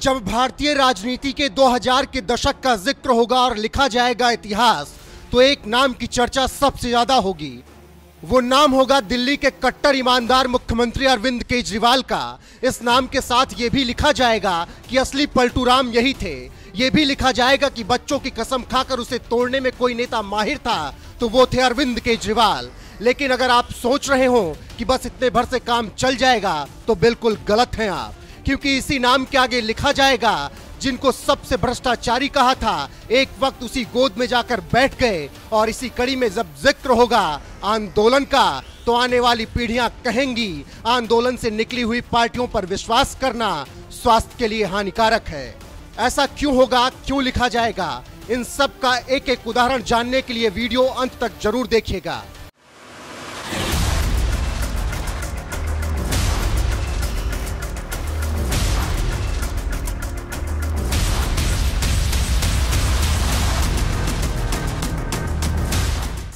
जब भारतीय राजनीति के 2000 के दशक का जिक्र होगा और लिखा जाएगा इतिहास, तो एक नाम की चर्चा सबसे ज्यादा होगी। वो नाम होगा दिल्ली के कट्टर ईमानदार मुख्यमंत्री अरविंद केजरीवाल का। इस नाम के साथ ये भी लिखा जाएगा कि असली पलटू राम यही थे। ये भी लिखा जाएगा कि बच्चों की कसम खाकर उसे तोड़ने में कोई नेता माहिर था तो वो थे अरविंद केजरीवाल। लेकिन अगर आप सोच रहे हो कि बस इतने भर से काम चल जाएगा तो बिल्कुल गलत हैं आप, क्योंकि इसी नाम के आगे लिखा जाएगा जिनको सबसे भ्रष्टाचारी कहा था, एक वक्त उसी गोद में जाकर बैठ गए। और इसी कड़ी में जब जिक्र होगा आंदोलन का, तो आने वाली पीढ़ियां कहेंगी आंदोलन से निकली हुई पार्टियों पर विश्वास करना स्वास्थ्य के लिए हानिकारक है। ऐसा क्यों होगा, क्यों लिखा जाएगा, इन सब का एक एक उदाहरण जानने के लिए वीडियो अंत तक जरूर देखिएगा।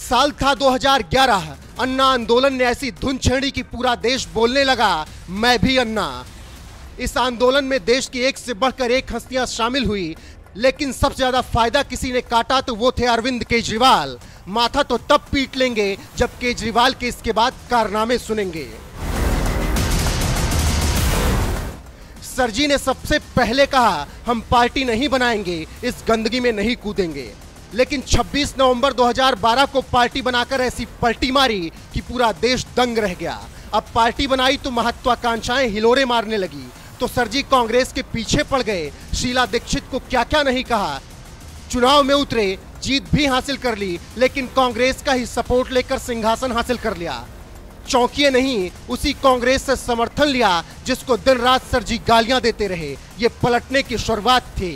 साल था 2011। अन्ना आंदोलन ने ऐसी धुन छेड़ी कि पूरा देश बोलने लगा, मैं भी अन्ना। इस आंदोलन में देश की एक से बढ़कर एक हस्तियां शामिल हुई, लेकिन सबसे ज्यादा फायदा किसी ने काटा तो वो थे अरविंद केजरीवाल। माथा तो तब पीट लेंगे जब केजरीवाल के इसके बाद कारनामे सुनेंगे। सर जी ने सबसे पहले कहा, हम पार्टी नहीं बनाएंगे, इस गंदगी में नहीं कूदेंगे। लेकिन 26 नवंबर 2012 को पार्टी बनाकर ऐसी पलटी मारी कि पूरा देश दंग रह गया। अब पार्टी बनाई तो महत्वाकांक्षाएं हिलोरे मारने लगी, तो सर जी कांग्रेस के पीछे पड़ गए। शीला दीक्षित को क्या क्या नहीं कहा। चुनाव में उतरे, जीत भी हासिल कर ली, लेकिन कांग्रेस का ही सपोर्ट लेकर सिंहासन हासिल कर लिया। चौंकिए नहीं, उसी कांग्रेस से समर्थन लिया जिसको दिन रात सर जी गालियां देते रहे। ये पलटने की शुरुआत थी।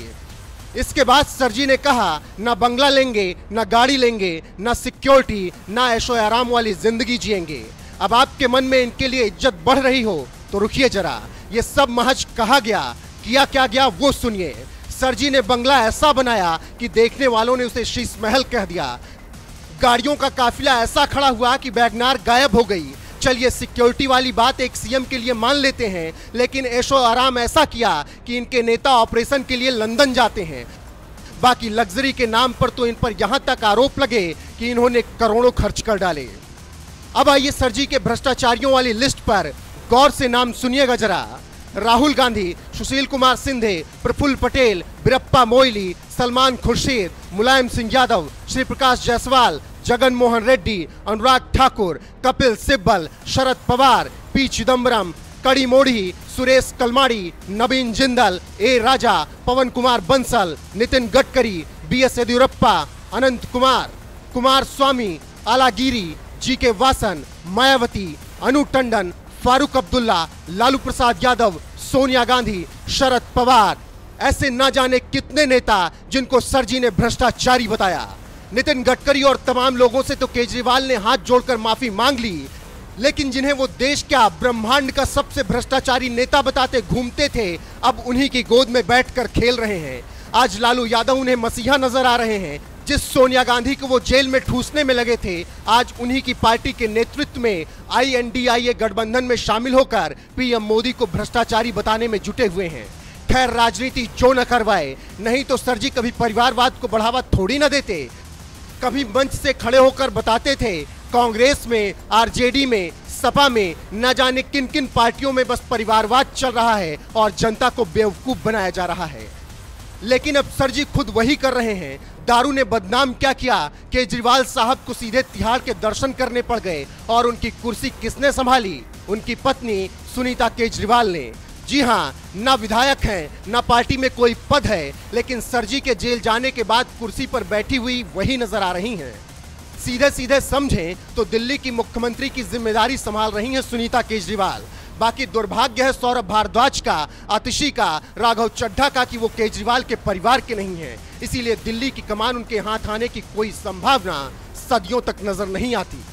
इसके बाद सर जी ने कहा, ना बंगला लेंगे, ना गाड़ी लेंगे, ना सिक्योरिटी, ना ऐशो आराम वाली जिंदगी जिएंगे। अब आपके मन में इनके लिए इज्जत बढ़ रही हो तो रुकिए जरा, ये सब महज कहा गया, किया क्या गया वो सुनिए। सर जी ने बंगला ऐसा बनाया कि देखने वालों ने उसे शीश महल कह दिया। गाड़ियों का काफिला ऐसा खड़ा हुआ कि वैगनार गायब हो गई। चलिए सिक्योरिटी वाली बात एक सीएम के लिए मान लेते हैं, लेकिन ऐशो आराम ऐसा किया कि इनके नेता ऑपरेशन के लिए लंदन जाते हैं। बाकी लग्जरी के नाम पर तो इन पर यहां तक आरोप लगे कि इन्होंने करोड़ों खर्च कर डाले। अब आइए सर जी के भ्रष्टाचारियों वाली लिस्ट पर गौर से नाम सुनिएगा जरा। राहुल गांधी, सुशील कुमार सिंधे, प्रफुल्ल पटेल, बीरप्पा मोइली, सलमान खुर्शीद, मुलायम सिंह यादव, श्री प्रकाश जायसवाल, जगन मोहन रेड्डी, अनुराग ठाकुर, कपिल सिब्बल, शरद पवार, पी चिदम्बरम, कड़ी मोड़ी, सुरेश कलमाड़ी, नवीन जिंदल, ए राजा, पवन कुमार बंसल, नितिन गडकरी, बीएस येदियुरप्पा, अनंत कुमार, कुमार स्वामी, आलागिरी, जीके वासन, मायावती, अनु टंडन, फारूक अब्दुल्ला, लालू प्रसाद यादव, सोनिया गांधी, शरद पवार। ऐसे ना जाने कितने नेता जिनको सर जी ने भ्रष्टाचारी बताया। नितिन गडकरी और तमाम लोगों से तो केजरीवाल ने हाथ जोड़कर माफी मांग ली, लेकिन जिन्हें वो देश क्या ब्रह्मांड का सबसे भ्रष्टाचारी नेता बताते घूमते थे, अब उन्हीं की गोद में बैठकर खेल रहे हैं। आज लालू यादव उन्हें मसीहा नजर आ रहे हैं। जिस सोनिया गांधी को वो जेल में ठूसने में लगे थे, आज उन्हीं की पार्टी के नेतृत्व में INDIA गठबंधन में शामिल होकर पीएम मोदी को भ्रष्टाचारी बताने में जुटे हुए हैं। खैर, राजनीति जो न करवाए, नहीं तो सर जी कभी परिवारवाद को बढ़ावा थोड़ी न देते। कभी मंच से खड़े होकर बताते थे कांग्रेस में, RJD में, सपा में, न जाने किन किन पार्टियों में बस परिवारवाद चल रहा है और जनता को बेवकूफ बनाया जा रहा है। लेकिन अब सर जी खुद वही कर रहे हैं। दारू ने बदनाम क्या किया, केजरीवाल साहब को सीधे तिहाड़ के दर्शन करने पड़ गए और उनकी कुर्सी किसने संभाली? उनकी पत्नी सुनीता केजरीवाल ने। जी हाँ, ना विधायक हैं, ना पार्टी में कोई पद है, लेकिन सर जी के जेल जाने के बाद कुर्सी पर बैठी हुई वही नजर आ रही हैं। सीधे सीधे समझें तो दिल्ली की मुख्यमंत्री की जिम्मेदारी संभाल रही हैं सुनीता केजरीवाल। बाकी दुर्भाग्य है सौरभ भारद्वाज का, आतिशी का, राघव चड्ढा का कि वो केजरीवाल के परिवार के नहीं हैं। इसीलिए दिल्ली की कमान उनके हाथ आने की कोई संभावना सदियों तक नजर नहीं आती।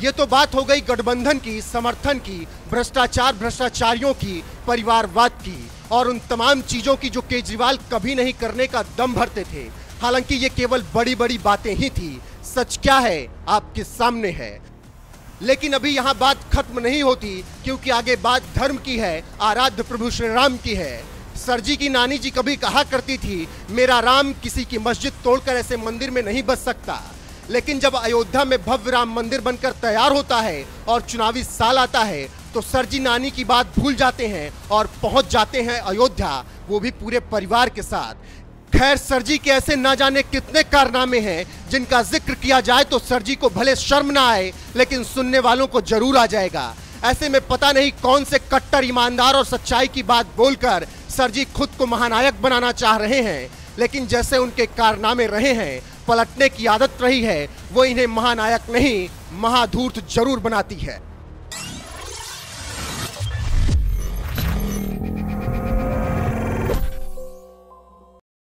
ये तो बात हो गई गठबंधन की, समर्थन की, भ्रष्टाचारियों की, परिवारवाद की और उन तमाम चीजों की जो केजरीवाल कभी नहीं करने का दम भरते थे। हालांकि ये केवल बड़ी बड़ी बातें ही थी। सच क्या है आपके सामने है। लेकिन अभी यहाँ बात खत्म नहीं होती, क्योंकि आगे बात धर्म की है, आराध्य प्रभु श्री राम की है। सर जी की नानी जी कभी कहा करती थी, मेरा राम किसी की मस्जिद तोड़कर ऐसे मंदिर में नहीं बस सकता। लेकिन जब अयोध्या में भव्य राम मंदिर बनकर तैयार होता है और चुनावी साल आता है तो सर जी नानी की बात भूल जाते हैं और पहुंच जाते हैं अयोध्या, वो भी पूरे परिवार के साथ। खैर, सर जी के ऐसे ना जाने कितने कारनामे हैं जिनका जिक्र किया जाए तो सर जी को भले शर्म ना आए, लेकिन सुनने वालों को जरूर आ जाएगा। ऐसे में पता नहीं कौन से कट्टर ईमानदार और सच्चाई की बात बोलकर सर जी खुद को महानायक बनाना चाह रहे हैं, लेकिन जैसे उनके कारनामे रहे हैं, पलटने की आदत रही है, वो इन्हें महानायक नहीं महाधूर्त जरूर बनाती है।